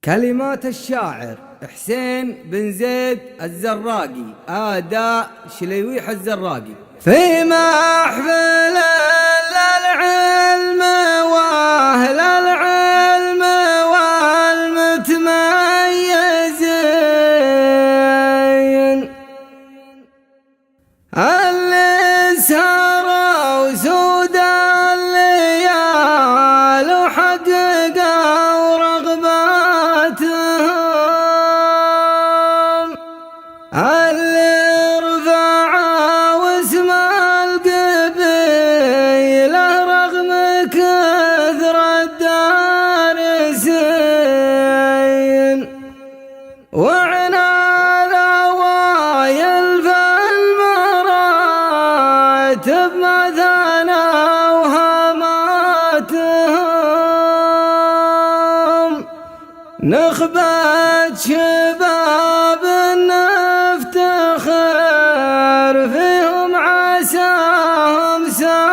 كلمات الشاعر حسين بن زيد الزراقي، أداء شليويح الزراقي. في محفل العلم وأهل العلم والمتميزين اللي سهروا سود الليال وحققوا رغباتهم، اللي رفعوا اسم القبيلة رغم كثر الدارسين، وعنا الأوايل في المراتب مثنى وهماتهم، نخبة شباب نفتخر فيهم عساهم سالمين،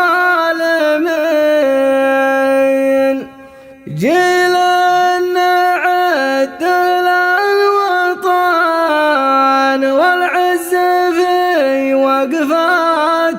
جيل نعد للوطن والعز في وقفاتهم.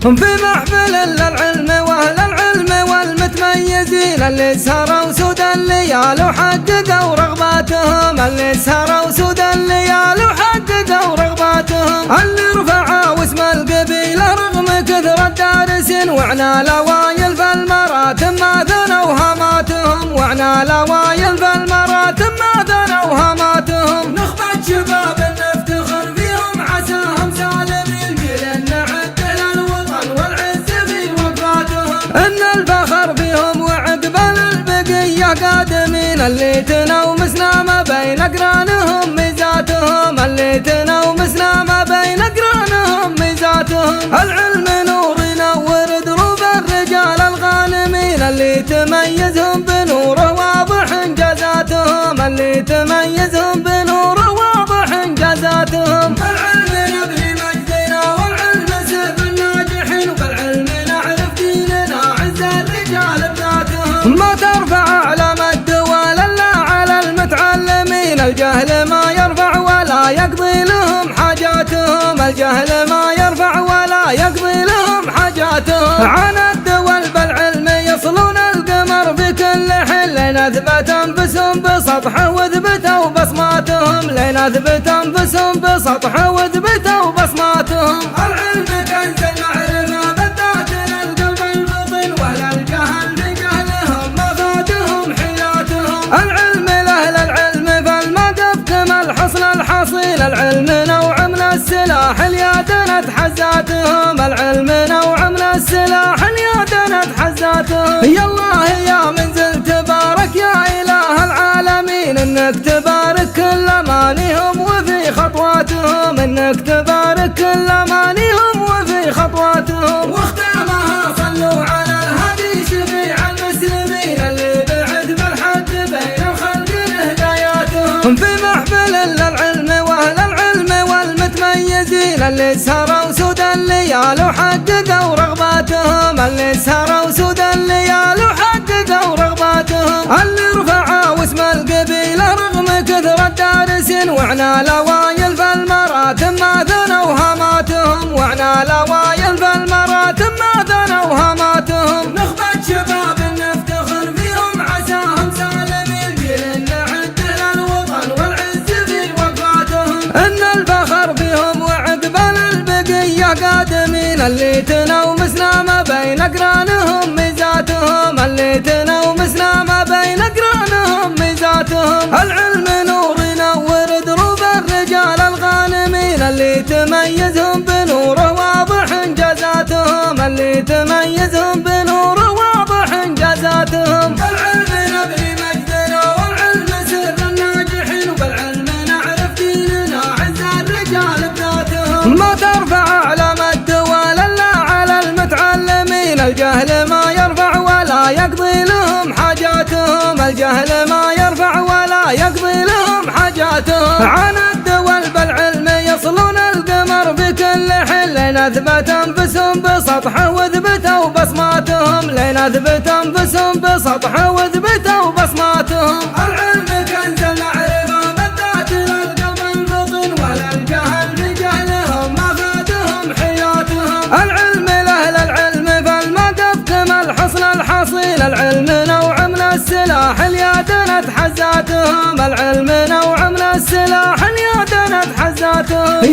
هم في محفل العلم وأهل العلم والمتميزين اللي سهروا سود الليال وحققوا رغباتهم، اللي سهروا سود الليال وحققوا رغباتهم، اللي رفعوا اسم القبيلة رغم كثر الدارسين، وعنا الأوايل في المراتب ما ثنوا هاماتهم، وعنا الأوايل في المراتب ما ثنوا هاماتهم، نخبة شباب نفتخر فيهم عساهم سالمين، جيل نعد للوطن والعز في وقفاتهم، إن الفخر فيهم وعقبال البقية قادمين، اللي تنومسنا ما بين أقرانهم ميزاتهم، اللي تنومسنا ما بين أقرانهم ميزاتهم، العلم نور ينور دروب الرجال الغانمين، اللي تميزهم بنوره واضح انجازاتهم، اللي تميزهم بنوره واضح انجازاتهم، العلم نبني مجدنا والعلم سيف الناجحين، وبالعلم نعرف ديننا عز الرجال بذاتهم، ما ترفع علم الدول الا على المتعلمين، الجهل ما يرفع ولا يقضي لهم حاجاتهم، الجهل ما يرفع ولا يقضي لهم حاجاتهم، عن الدول بالعلم يصلون القمر في كل حين، لين اثبت انفسهم بسطح واثبتوا بصماتهم، لين اثبت انفسهم بسطح واثبتوا بصماتهم، العلم كنز المعرفة بالذات للقلب البطن، ولا الجهل بجهلهم مفادهم حياتهم، العلم لاهل العلم فالمقف كما الحصن الحصيل، العلم نوع من السلاح اليادنة حزاتهم، العلم نوع من السلاح اليادنة حزاتهم، يا الله يا منزل تبارك يا إله العالمين، انك تبارك كل امانيهم وفي خطواتهم، انك تبارك كل امانيهم وفي خطواتهم، واختامها صلوا على الهادي شفيع المسلمين، اللي بعد بالحد بين الخلق لهداياتهم، في محفل العلم واهل العلم والمتميزين، اللي سهروا سود الليال وحققوا رغباتهم، اللي سهروا سود الليال وحققوا رغباتهم، اللي رفعوا اسم القبيلة رغم كثر الدارسين، وعنا الأوايل في المراتب ما ثنوا هاماتهم، وعنا الأوايل في المراتب ما ثنوا هاماتهم، نخبة شباب نفتخر فيهم عساهم سالمين، جيل نعد للوطن والعز في وقفاتهم، إن الفخر فيهم وعقبال البقية قادمين، اللي تنومسنا ما بين أقرانهم ميزاتهم، اللي تنومسنا ما بين أقرانهم ميزاتهم، العلم نور ينور دروب الرجال الغانمين، اللي تميزهم بنوره واضح انجازاتهم، اللي تميزهم بنوره واضح انجازاتهم، العلم نبني مجدنا والعلم سر الناجحين، وبالعلم نعرف ديننا عز الرجال بذاتهم، ما ترفع علم الدول الا على المتعلمين، الجهل ما يرفع ولا يقضي لهم حاجاتهم، الجهل ما يرفع ولا يقضي لهم حاجاتهم، عن الدول بالعلم يصلون القمر في كل حين، لين اثبت انفسهم بسطح واثبت وثبتوا بصماتهم لين اثبت انفسهم بسطح وثبتوا بصماتهم. العلم كنز المعرفة بالذات للقلب البطن ولا الجهل بجهلهم ما فاتهم حياتهم. العلم لأهل العلم فالمدى اكتمل حصن الحصيل. العلم نوع من السلاح اليد نتحزاتهم. العلم نوع من السلاح اليد نتحزاتهم.